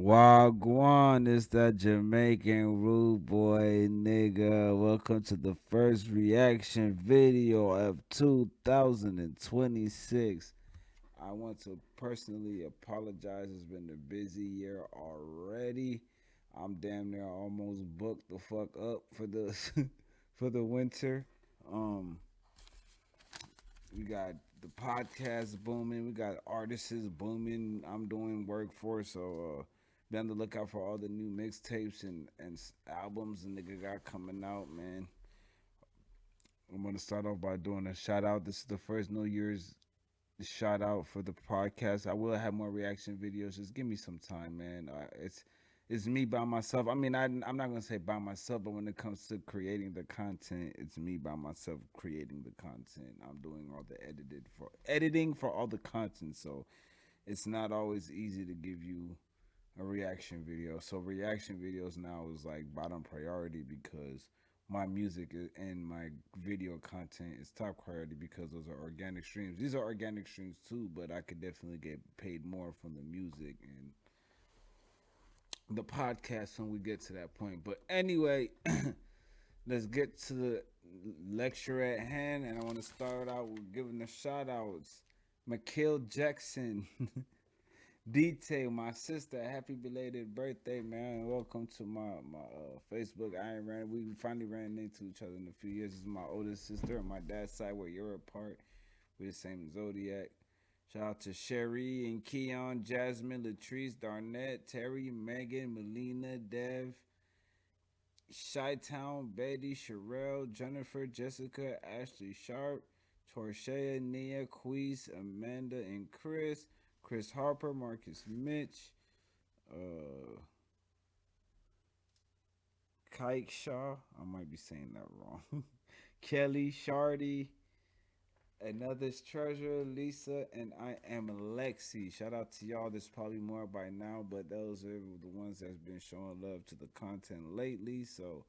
Wagwan is that Jamaican rude boy nigga. Welcome to the first reaction video of 2026. I want to personally apologize. It's been a busy year already. I'm damn near almost booked the fuck up for the for the winter. Um, we got the podcast booming. We got artists booming. I'm doing work for be on the lookout for all the new mixtapes and albums and nigga got coming out, man. I'm gonna start off by doing a shout out. This is the first New Year's shout out for the podcast. I will have more reaction videos. Just give me some time, man. It's me by myself. I mean, I'm not gonna say by myself, but when it comes to creating the content, it's me by myself creating the content. I'm doing all the editing for all the content, so it's not always easy to give you a reaction video. So reaction videos now is like bottom priority because my music and my video content is top priority because those are organic streams. These are organic streams too, but I could definitely get paid more from the music and the podcast when we get to that point. But anyway, let's get to the lecture at hand, and I want to start out with giving the shout outs. Mikhail Jackson. Detail, my sister, happy belated birthday, man. Welcome to my Facebook. We finally ran into each other in a few years. This is my oldest sister on my dad's side where you're apart. We're the same zodiac. Shout out to Sherry and Keon, Jasmine, Latrice, Darnett, Terry, Megan, Melina, Dev, Chi-Town, Betty, Sherelle, Jennifer, Jessica, Ashley Sharp, Torshea, Nia, Queese, Amanda, and Chris Harper, Marcus Mitch, Kike Shaw, I might be saying that wrong, Kelly, Shardy, Another's Treasure, Lisa, and I am Lexi. Shout out to y'all. There's probably more by now, but those are the ones that's been showing love to the content lately, so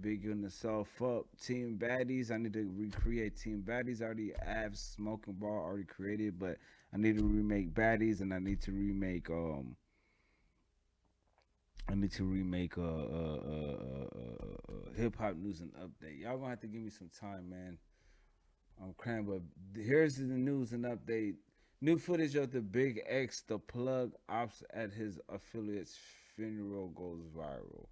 bigging yourself up. Team Baddies, I need to recreate Team Baddies. I already have Smoking Ball already created, but I need to remake Baddies, and I need to remake hip hop news and update. Y'all gonna have to give me some time, man. I'm crying, but here's the news and update. New footage of the Bigxdaplug ops at his affiliate's funeral goes viral.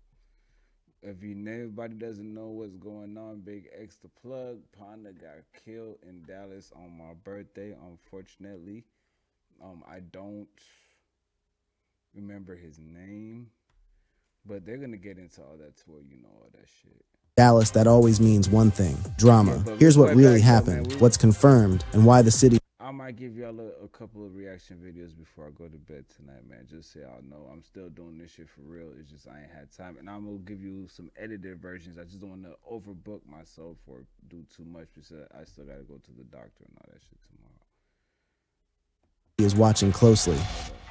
If anybody doesn't know what's going on, Bigxdaplug, Panda got killed in Dallas on my birthday, unfortunately. I don't remember his name, but they're gonna get into all that tour, you know, all that shit. Dallas, that always means one thing, drama. Here's what really happened, what's confirmed, and why the city... I might give y'all a couple of reaction videos before I go to bed tonight, man. Just so y'all know I'm still doing this shit for real. It's just I ain't had time. And I'm going to give you some edited versions. I just don't want to overbook myself or do too much because I still got to go to the doctor and all that shit tomorrow. Is watching closely.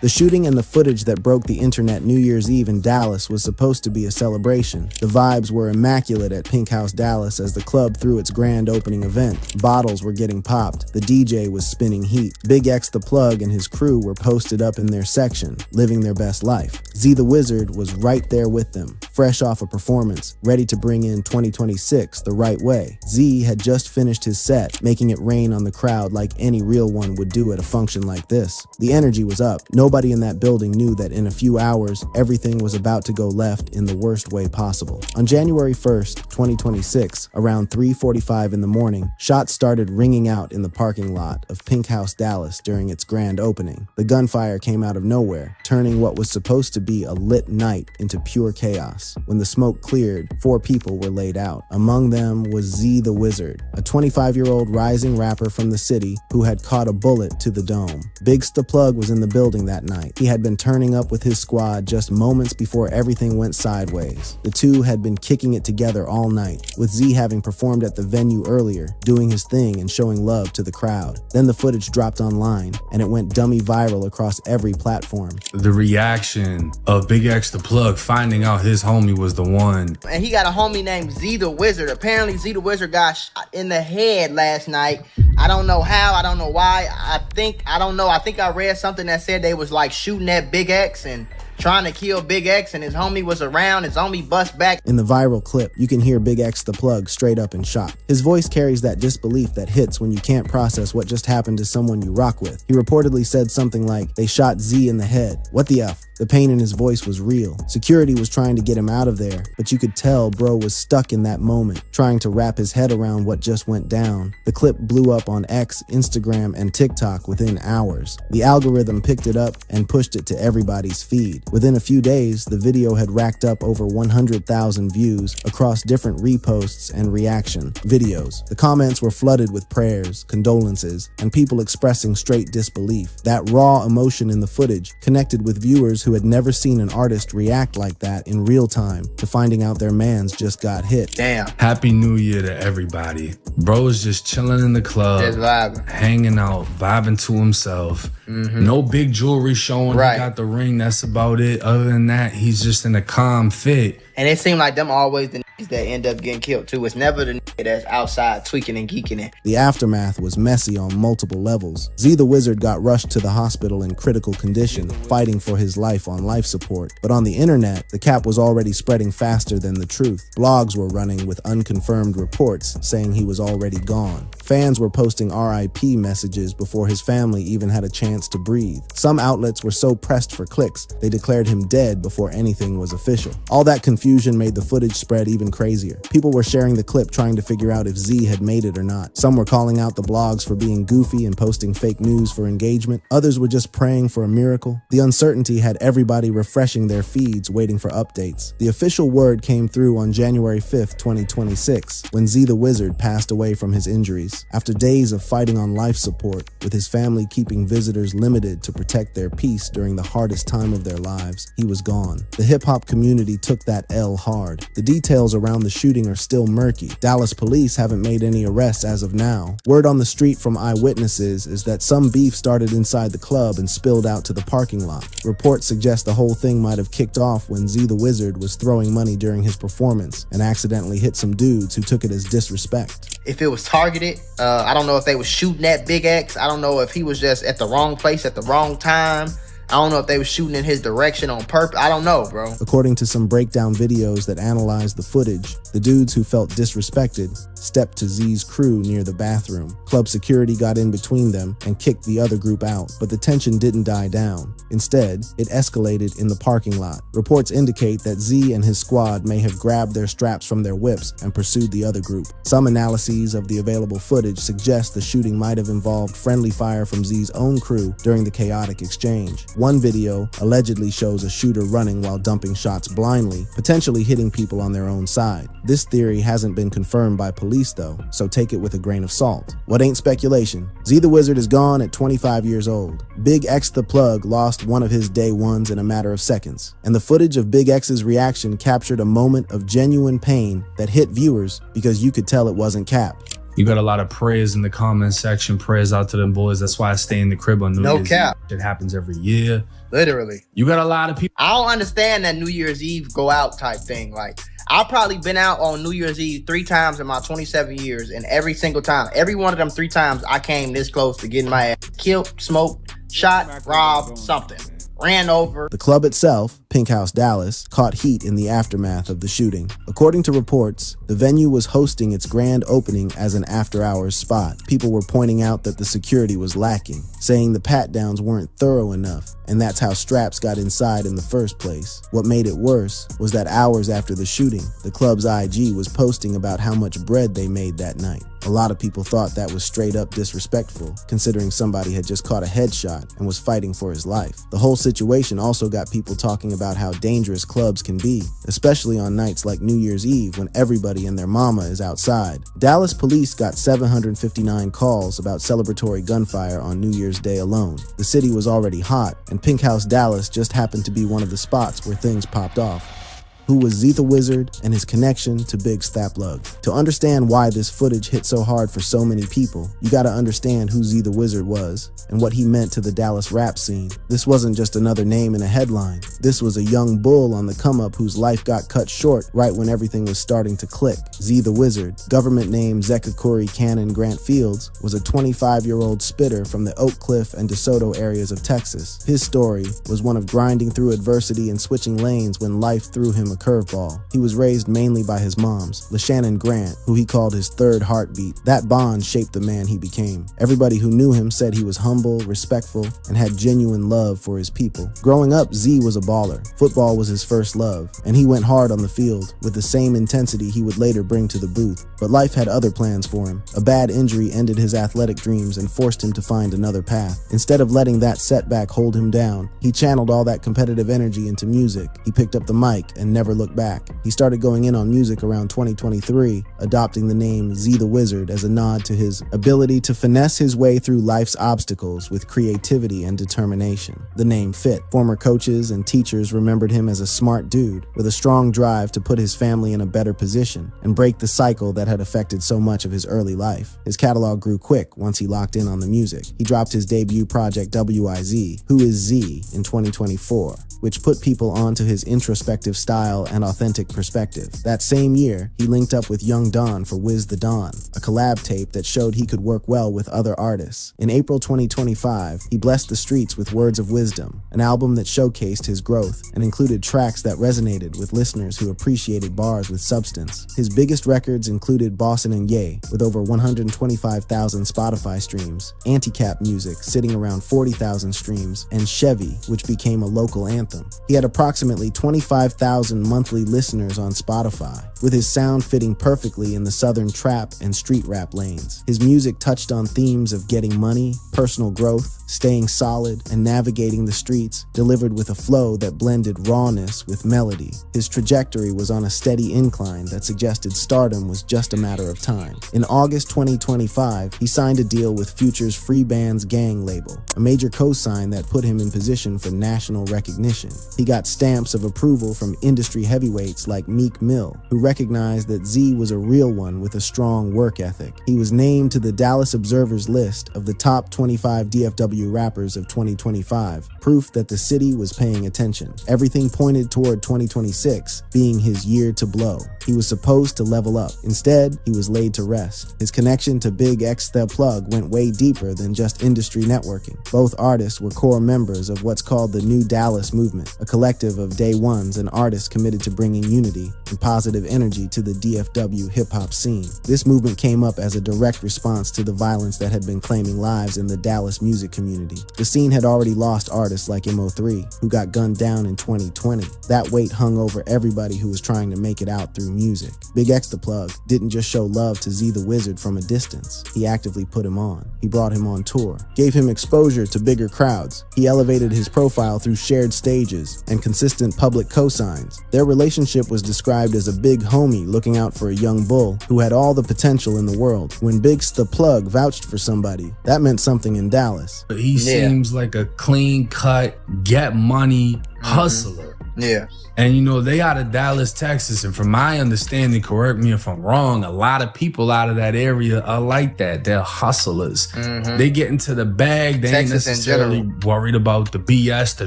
The shooting and the footage that broke the internet New Year's Eve in Dallas was supposed to be a celebration. The vibes were immaculate at Pink House Dallas as the club threw its grand opening event. Bottles were getting popped. The DJ was spinning heat. Bigxdaplug and his crew were posted up in their section, living their best life. Zeethewizard was right there with them, fresh off a performance, ready to bring in 2026 the right way. Z had just finished his set, making it rain on the crowd like any real one would do at a function like this. The energy was up. Nobody in that building knew that in a few hours, everything was about to go left in the worst way possible. On January 1st, 2026, around 3:45 in the morning, shots started ringing out in the parking lot of Pink House Dallas during its grand opening. The gunfire came out of nowhere, turning what was supposed to be a lit night into pure chaos. When the smoke cleared, 4 people were laid out. Among them was Zeethewizard, a 25-year-old rising rapper from the city who had caught a bullet to the dome. Bigxdaplug was in the building that night. He had been turning up with his squad just moments before everything went sideways. The two had been kicking it together all night, with Z having performed at the venue earlier, doing his thing and showing love to the crowd. Then the footage dropped online, and it went dummy viral across every platform. The reaction of Bigxdaplug finding out his homie was the one. And he got a homie named Zeethewizard. Apparently Zeethewizard got shot in the head last night. I don't know how, I don't know why. I think I read something that said they was like shooting at Big X and trying to kill Big X, and his homie was around. His homie bust back. In the viral clip, you can hear Bigxdaplug straight up in shock. His voice carries that disbelief that hits when you can't process what just happened to someone you rock with. He reportedly said something like, "They shot Z in the head. What the F?" The pain in his voice was real. Security was trying to get him out of there, but you could tell bro was stuck in that moment, trying to wrap his head around what just went down. The clip blew up on X, Instagram, and TikTok within hours. The algorithm picked it up and pushed it to everybody's feed. Within a few days, the video had racked up over 100,000 views across different reposts and reaction videos. The comments were flooded with prayers, condolences, and people expressing straight disbelief. That raw emotion in the footage connected with viewers who had never seen an artist react like that in real time to finding out their mans just got hit. Damn. Happy New Year to everybody. Bro is just chilling in the club, Just vibing. hanging out, vibing to himself. No big jewelry showing. Right. He got the ring, that's about it. Other than that, he's just in a calm fit. And it seemed like them always the niggas that end up getting killed too. It's never the nigga that's outside tweaking and geeking it. The aftermath was messy on multiple levels. zeethewizard got rushed to the hospital in critical condition, fighting for his life on life support. But on the internet, the cap was already spreading faster than the truth. Blogs were running with unconfirmed reports saying he was already gone. Fans were posting RIP messages before his family even had a chance to breathe. Some outlets were so pressed for clicks, they declared him dead before anything was official. All that confusion made the footage spread even crazier. People were sharing the clip trying to figure out if Z had made it or not. Some were calling out the blogs for being goofy and posting fake news for engagement. Others were just praying for a miracle. The uncertainty had everybody refreshing their feeds waiting for updates. The official word came through on January 5th, 2026, when zeethewizard passed away from his injuries. After days of fighting on life support, with his family keeping visitors limited to protect their peace during the hardest time of their lives, he was gone. The hip-hop community took that L hard. The details around the shooting are still murky. Dallas police haven't made any arrests as of now. Word on the street from eyewitnesses is that some beef started inside the club and spilled out to the parking lot. Reports suggest the whole thing might have kicked off when zeethewizard was throwing money during his performance and accidentally hit some dudes who took it as disrespect. If it was targeted, I don't know if they was shooting at Big X. I don't know if he was just at the wrong place at the wrong time. I don't know if they were shooting in his direction on purpose. I don't know, bro. According to some breakdown videos that analyzed the footage, the dudes who felt disrespected stepped to Z's crew near the bathroom. Club security got in between them and kicked the other group out, but the tension didn't die down. Instead, it escalated in the parking lot. Reports indicate that Z and his squad may have grabbed their straps from their whips and pursued the other group. Some analyses of the available footage suggest the shooting might have involved friendly fire from Z's own crew during the chaotic exchange. One video allegedly shows a shooter running while dumping shots blindly, potentially hitting people on their own side. This theory hasn't been confirmed by police though, so take it with a grain of salt. What ain't speculation? zeethewizard is gone at 25 years old. Bigxdaplug lost one of his day ones in a matter of seconds, and the footage of Big X's reaction captured a moment of genuine pain that hit viewers because you could tell it wasn't cap. You got a lot of prayers in the comment section. Prayers out to them boys. That's why I stay in the crib on New Year's cap. Eve. It happens every year. Literally. You got a lot of people. I don't understand that New Year's Eve go out type thing. Like, I've probably been out on New Year's Eve 3 times in my 27 years, and every single time, every one of them 3 times, I came this close to getting my ass killed, smoked, shot, robbed, something. Ran over. The club itself, Pink House Dallas, caught heat in the aftermath of the shooting. According to reports, the venue was hosting its grand opening as an after-hours spot. People were pointing out that the security was lacking, saying the pat-downs weren't thorough enough, and that's how straps got inside in the first place. What made it worse was that hours after the shooting, the club's IG was posting about how much bread they made that night. A lot of people thought that was straight up disrespectful, considering somebody had just caught a headshot and was fighting for his life. The whole situation also got people talking about how dangerous clubs can be, especially on nights like New Year's Eve when everybody and their mama is outside. Dallas police got 759 calls about celebratory gunfire on New Year's Day alone. The city was already hot, and Pink House Dallas just happened to be one of the spots where things popped off. Who was zeethewizard and his connection to Bigxdaplug? To understand why this footage hit so hard for so many people, you gotta understand who zeethewizard was and what he meant to the Dallas rap scene. This wasn't just another name in a headline. This was a young bull on the come-up whose life got cut short right when everything was starting to click. zeethewizard, government name Zekakuri Cannon Grant Fields, was a 25-year-old spitter from the Oak Cliff and DeSoto areas of Texas. His story was one of grinding through adversity and switching lanes when life threw him a curveball. He was raised mainly by his moms, LaShannon Grant, who he called his third heartbeat. That bond shaped the man he became. Everybody who knew him said he was humble, respectful, and had genuine love for his people. Growing up, Z was a baller. Football was his first love, and he went hard on the field with the same intensity he would later bring to the booth. But life had other plans for him. A bad injury ended his athletic dreams and forced him to find another path. Instead of letting that setback hold him down, he channeled all that competitive energy into music. He picked up the mic and never looked back. He started going in on music around 2023, adopting the name zeethewizard as a nod to his ability to finesse his way through life's obstacles with creativity and determination. The name fit. Former coaches and teachers remembered him as a smart dude with a strong drive to put his family in a better position and break the cycle that had affected so much of his early life. His catalog grew quick once he locked in on the music. He dropped his debut project WIZ, Who Is Z, in 2024, which put people onto his introspective style and authentic perspective. That same year, he linked up with Young Don for Wiz the Don, a collab tape that showed he could work well with other artists. In April 2025, he blessed the streets with Words of Wisdom, an album that showcased his growth and included tracks that resonated with listeners who appreciated bars with substance. His biggest records included Bossin' and Ye, with over 125,000 Spotify streams, Anti-Cap Music, sitting around 40,000 streams, and Chevy, which became a local anthem. He had approximately 25,000 monthly listeners on Spotify, with his sound fitting perfectly in the southern trap and street rap lanes. His music touched on themes of getting money, personal growth, staying solid, and navigating the streets, delivered with a flow that blended rawness with melody. His trajectory was on a steady incline that suggested stardom was just a matter of time. In August 2025, he signed a deal with Future's Free Bands Gang label, a major cosign that put him in position for national recognition. He got stamps of approval from industry heavyweights like Meek Mill, who recognized that Z was a real one with a strong work ethic. He was named to the Dallas Observer's list of the top 25 DFW rappers of 2025, proof that the city was paying attention. Everything pointed toward 2026 being his year to blow. He was supposed to level up. Instead, he was laid to rest. His connection to Bigxdaplug went way deeper than just industry networking. Both artists were core members of what's called the New Dallas Movement, a collective of day ones and artists committed to bringing unity and positive energy to the DFW hip-hop scene. This movement came up as a direct response to the violence that had been claiming lives in the Dallas music community. The scene had already lost artists like MO3, who got gunned down in 2020. That weight hung over everybody who was trying to make it out through music. Bigxdaplug didn't just show love to zeethewizard from a distance. He actively put him on. He brought him on tour, gave him exposure to bigger crowds. He elevated his profile through shared stages and consistent public cosigns. Their relationship was described as a big homie looking out for a young bull who had all the potential in the world. When Bigxdaplug vouched for somebody, that meant something in Dallas. He seems like a clean-cut, get money hustler. Yeah. And you know, they out of Dallas, Texas, and from my understanding, correct me if I'm wrong, a lot of people out of that area are like that. They're hustlers. They get into the bag. They Texas ain't necessarily worried about the BS, the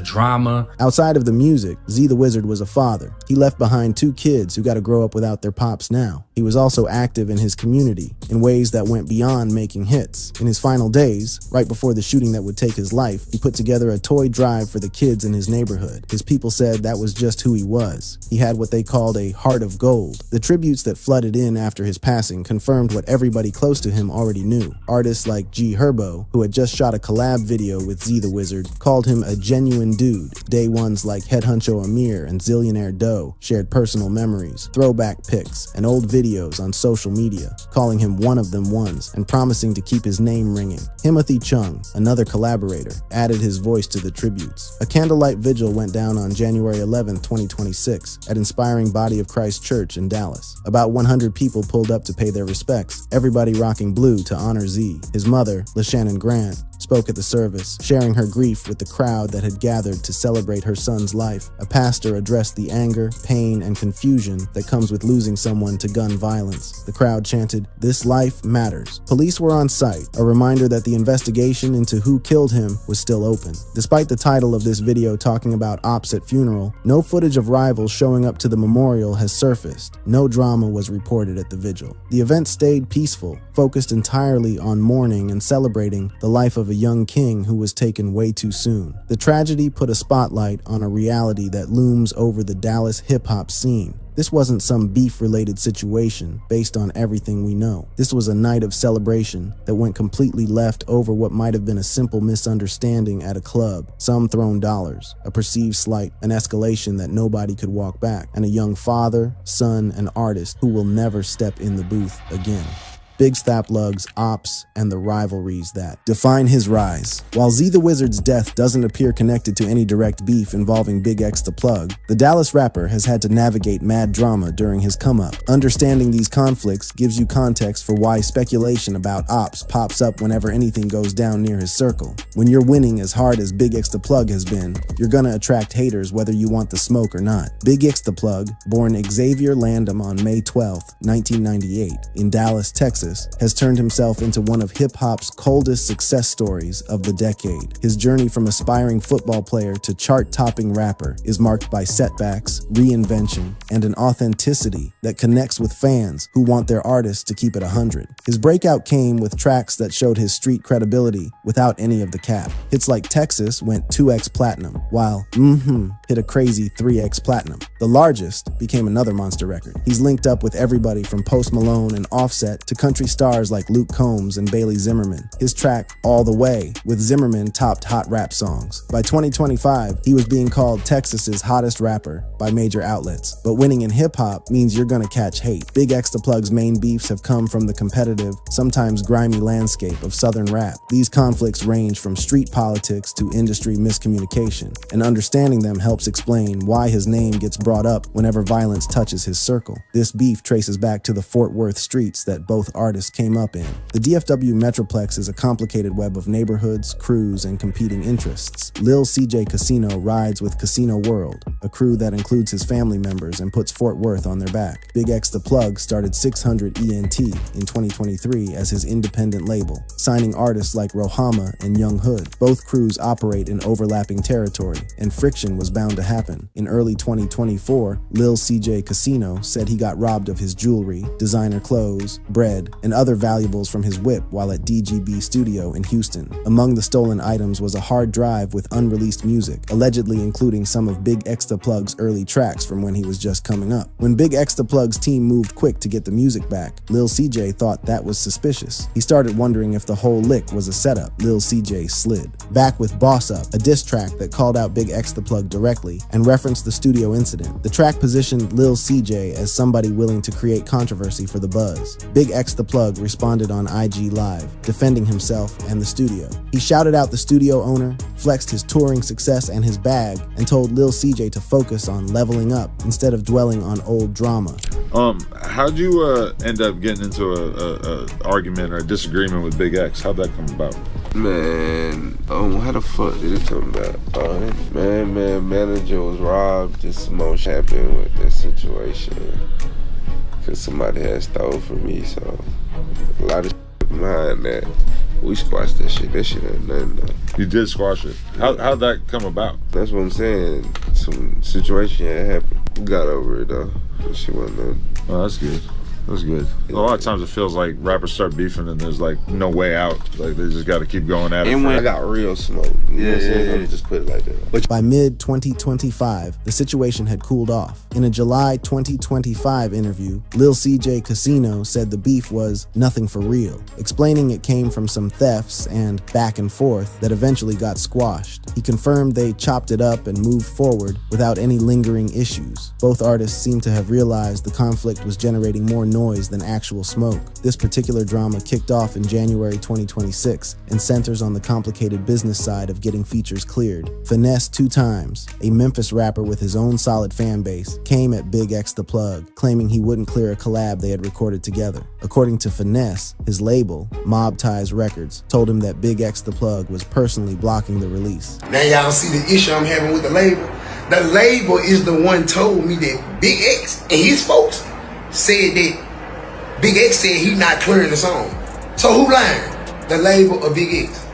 drama. Outside of the music, zeethewizard was a father. He left behind 2 kids who got to grow up without their pops now. He was also active in his community in ways that went beyond making hits. In his final days, right before the shooting that would take his life, he put together a toy drive for the kids in his neighborhood. His people said that was just who he was. He had what they called a heart of gold. The tributes that flooded in after his passing confirmed what everybody close to him already knew. Artists like G Herbo, who had just shot a collab video with zeethewizard, called him a genuine dude. Day ones like Head Huncho Amir and Zillionaire Doe shared personal memories, throwback pics, and old videos on social media, calling him one of them ones and promising to keep his name ringing. Timothy Chung, another collaborator, added his voice to the tributes. A candlelight vigil went down on January 11, 2026, at Inspiring Body of Christ Church in Dallas. About 100 people pulled up to pay their respects, everybody rocking blue to honor Z. His mother, LaShannon Grant, spoke at the service, sharing her grief with the crowd that had gathered to celebrate her son's life. A pastor addressed the anger, pain, and confusion that comes with losing someone to gun violence. The crowd chanted, "This life matters." Police were on site, a reminder that the investigation into who killed him was still open. Despite the title of this video talking about ops at funeral, no footage of rivals showing up to the memorial has surfaced. No drama was reported at the vigil. The event stayed peaceful, focused entirely on mourning and celebrating the life of a young king who was taken way too soon. The tragedy put a spotlight on a reality that looms over the Dallas hip-hop scene. This wasn't some beef-related situation based on everything we know. This was a night of celebration that went completely left over what might have been a simple misunderstanding at a club, some thrown dollars, a perceived slight, an escalation that nobody could walk back, and a young father, son, and artist who will never step in the booth again. Bigxdaplug's ops and the rivalries that define his rise. While zeethewizard's death doesn't appear connected to any direct beef involving Bigxdaplug, the Dallas rapper has had to navigate mad drama during his come-up. Understanding these conflicts gives you context for why speculation about ops pops up whenever anything goes down near his circle. When you're winning as hard as Bigxdaplug has been, you're gonna attract haters whether you want the smoke or not. Bigxdaplug, born Xavier Landum on May 12, 1998, in Dallas, Texas, has turned himself into one of hip-hop's coldest success stories of the decade. His journey from aspiring football player to chart-topping rapper is marked by setbacks, reinvention, and an authenticity that connects with fans who want their artists to keep it 100. His breakout came with tracks that showed his street credibility without any of the cap. Hits like Texas went 2x platinum, while hit a crazy 3x platinum. The largest became another monster record. He's linked up with everybody from Post Malone and Offset to country stars like Luke Combs and Bailey Zimmerman. His track, All the Way, with Zimmerman topped hot rap songs. By 2025, he was being called Texas's hottest rapper by major outlets. But winning in hip-hop means you're gonna catch hate. Bigxdaplug's main beefs have come from the competitive, sometimes grimy landscape of Southern rap. These conflicts range from street politics to industry miscommunication, and understanding them helps explain why his name gets brought up whenever violence touches his circle. This beef traces back to the Fort Worth streets that both artists came up in. The DFW Metroplex is a complicated web of neighborhoods, crews, and competing interests. Lil CJ Casino rides with Casino World, a crew that includes his family members and puts Fort Worth on their back. Bigxdaplug started 600 ENT in 2023 as his independent label, signing artists like Rohama and Young Hood. Both crews operate in overlapping territory, and friction was bound to happen. In early 2024, Lil CJ Casino said he got robbed of his jewelry, designer clothes, bread, and other valuables from his whip while at DGB Studio in Houston. Among the stolen items was a hard drive with unreleased music, allegedly including some of Bigxdaplug's early tracks from when he was just coming up. When Bigxdaplug's team moved quick to get the music back, Lil CJ thought that was suspicious. He started wondering if the whole lick was a setup. Lil CJ slid. Back with Boss Up, a diss track that called out Bigxdaplug directly and referenced the studio incident. The track positioned Lil CJ as somebody willing to create controversy for the buzz. Bigxdaplug responded on IG Live, defending himself and the studio. He shouted out the studio owner, flexed his touring success and his bag, and told Lil CJ to focus on leveling up instead of dwelling on old drama. How'd you end up getting into a argument or a disagreement with Big X? How'd that come about? Man, how the fuck did it come about? Manager was robbed. Just some more shit happened with this situation. Cause somebody had stole from me, so a lot of shit behind that. We squashed that shit. That shit ain't nothing though. You did squash it. How'd that come about? That's what I'm saying. Some situation had happened. We got over it though. That shit wasn't nothing. Oh, that's good. That's good. A lot of times it feels like rappers start beefing and there's like no way out. Like they just got to keep going at it. And when I got real smoke, you know what I'm saying? Just put it like that. But by mid-2025, the situation had cooled off. In a July 2025 interview, Lil CJ Casino said the beef was nothing for real, explaining it came from some thefts and back and forth that eventually got squashed. He confirmed they chopped it up and moved forward without any lingering issues. Both artists seem to have realized the conflict was generating more noise noise than actual smoke. This particular drama kicked off in January 2026 and centers on the complicated business side of getting features cleared. Finesse 2 Times, a Memphis rapper with his own solid fan base, came at Bigxdaplug, claiming he wouldn't clear a collab they had recorded together. According to Finesse, his label, Mob Ties Records, told him that Bigxdaplug was personally blocking the release. Now y'all see the issue I'm having with the label? The label is the one told me that Big X and his folks said that Big X said he not clearing the song. So who lying? The label or Big X?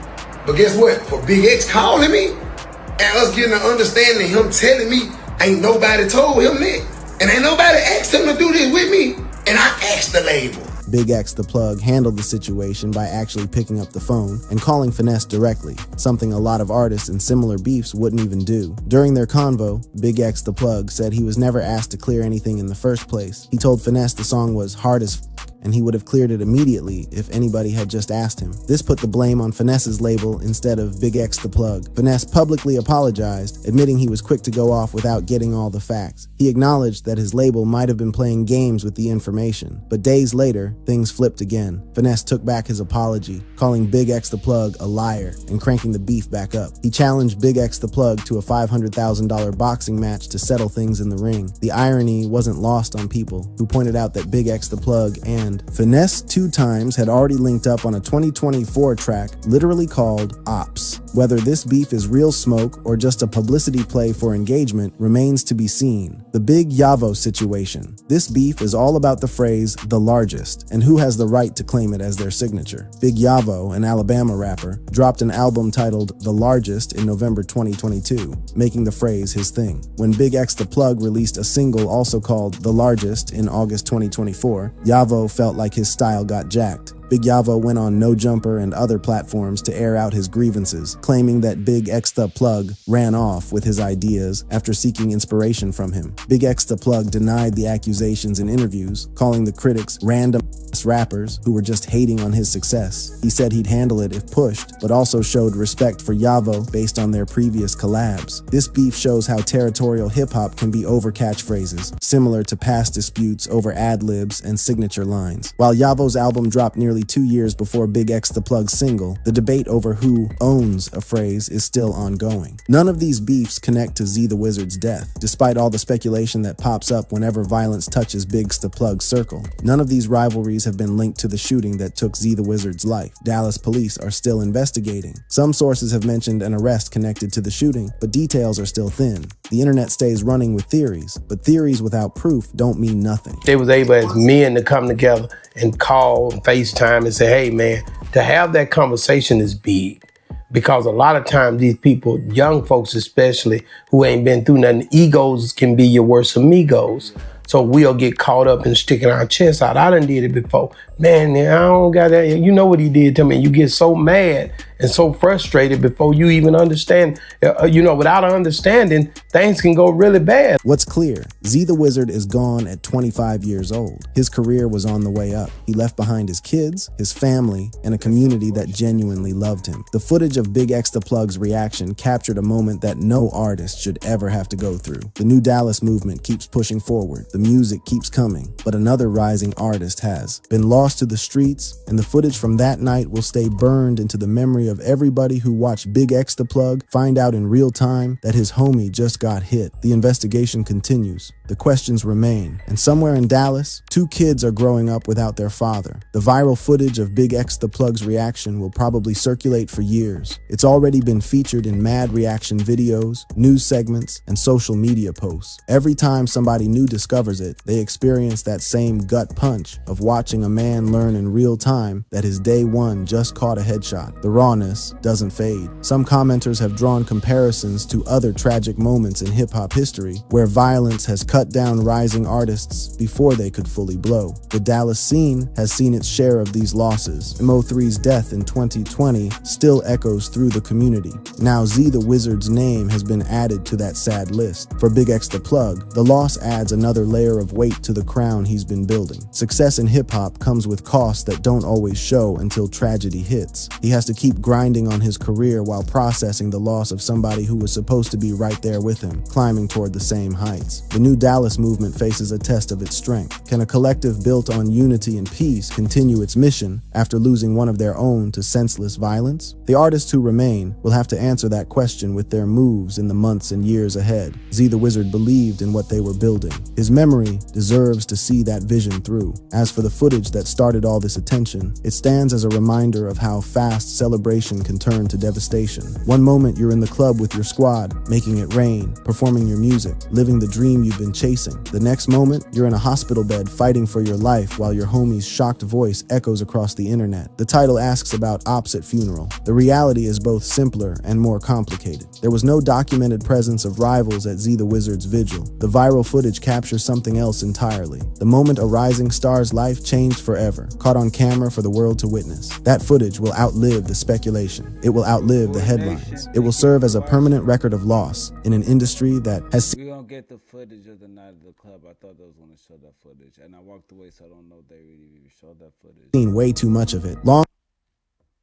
But guess what? For Big X calling me and us getting an understanding, him telling me ain't nobody told him that. And ain't nobody asked him to do this with me. And I asked the label. Bigxdaplug handled the situation by actually picking up the phone and calling Finesse directly, something a lot of artists in similar beefs wouldn't even do. During their convo, Bigxdaplug said he was never asked to clear anything in the first place. He told Finesse the song was hard as f***, and he would have cleared it immediately if anybody had just asked him. This put the blame on Finesse's label instead of Bigxdaplug. Finesse publicly apologized, admitting he was quick to go off without getting all the facts. He acknowledged that his label might have been playing games with the information, but days later, things flipped again. Finesse took back his apology, calling Bigxdaplug a liar and cranking the beef back up. He challenged Bigxdaplug to a $500,000 boxing match to settle things in the ring. The irony wasn't lost on people, who pointed out that Bigxdaplug and Finesse 2 Times had already linked up on a 2024 track literally called Ops. Whether this beef is real smoke or just a publicity play for engagement remains to be seen. The Big Yavo situation. This beef is all about the phrase, the largest, and who has the right to claim it as their signature. Big Yavo, an Alabama rapper, dropped an album titled The Largest in November 2022, making the phrase his thing. When Bigxdaplug released a single also called The Largest in August 2024, Yavo felt like his style got jacked. Big Yavo went on No Jumper and other platforms to air out his grievances, claiming that Bigxdaplug ran off with his ideas after seeking inspiration from him. Bigxdaplug denied the accusations in interviews, calling the critics random rappers who were just hating on his success. He said he'd handle it if pushed, but also showed respect for Yavo based on their previous collabs. This beef shows how territorial hip-hop can be over catchphrases, similar to past disputes over ad-libs and signature lines. While Yavo's album dropped nearly 2 years before Bigxdaplug's single, the debate over who owns a phrase is still ongoing. None of these beefs connect to zeethewizard's death, despite all the speculation that pops up whenever violence touches Bigxdaplug's circle. None of these rivalries have been linked to the shooting that took zeethewizard's life. Dallas police are still investigating. Some sources have mentioned an arrest connected to the shooting, but details are still thin. The internet stays running with theories, but theories without proof don't mean nothing. They was able as men to come together and call and FaceTime and say, hey man, to have that conversation is big. Because a lot of times these people, young folks especially, who ain't been through nothing, egos can be your worst amigos. So we'll get caught up in sticking our chest out. I done did it before. Man, I don't got that. You know what he did to me. You get so mad and so frustrated before you even understand. Without an understanding, things can go really bad. What's clear, zeethewizard is gone at 25 years old. His career was on the way up. He left behind his kids, his family, and a community that genuinely loved him. The footage of Bigxdaplug's reaction captured a moment that no artist should ever have to go through. The new Dallas movement keeps pushing forward. The music keeps coming, but another rising artist has been lost to the streets, and the footage from that night will stay burned into the memory of everybody who watched Bigxdaplug find out in real time that his homie just got hit. The investigation continues. The questions remain. And somewhere in Dallas, 2 kids are growing up without their father. The viral footage of Bigxdaplug's reaction will probably circulate for years. It's already been featured in mad reaction videos, news segments, and social media posts. Every time somebody new discovers it, they experience that same gut punch of watching a man learn in real time that his day one just caught a headshot. The rawness doesn't fade. Some commenters have drawn comparisons to other tragic moments in hip-hop history where violence has cut down rising artists before they could fully blow. The Dallas scene has seen its share of these losses. Mo3's death in 2020 still echoes through the community. Now zeethewizard's name has been added to that sad list. For Bigxdaplug, the loss adds another layer of weight to the crown he's been building. Success in hip-hop comes with costs that don't always show until tragedy hits. He has to keep grinding on his career while processing the loss of somebody who was supposed to be right there with him, climbing toward the same heights. The new Dallas movement faces a test of its strength. Can a collective built on unity and peace continue its mission after losing one of their own to senseless violence? The artists who remain will have to answer that question with their moves in the months and years ahead. zeethewizard believed in what they were building. His memory deserves to see that vision through. As for the footage that started all this attention, it stands as a reminder of how fast celebration can turn to devastation. One moment you're in the club with your squad, making it rain, performing your music, living the dream you've been chasing. The next moment, you're in a hospital bed fighting for your life while your homie's shocked voice echoes across the internet. The title asks about ops at funeral. The reality is both simpler and more complicated. There was no documented presence of rivals at zeethewizard's vigil. The viral footage captures something else entirely. The moment a rising star's life changed forever, caught on camera for the world to witness. That footage will outlive the speculation. It will outlive the headlines. It will serve as a permanent record of loss in an industry that has We don't get the footage of the night of the club. I thought they was going to show that footage, and I walked away, so I don't know if they really even showed that footage. seen way too much of it. Long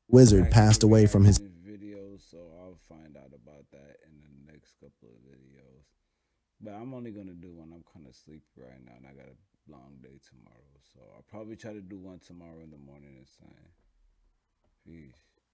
Wizard passed away from his videos, so I'll find out about that in the next couple of videos. But I'm only gonna do one. I'm kind of sleepy right now, and I got a long day tomorrow, so I'll probably try to do one tomorrow in the morning and same. Peace.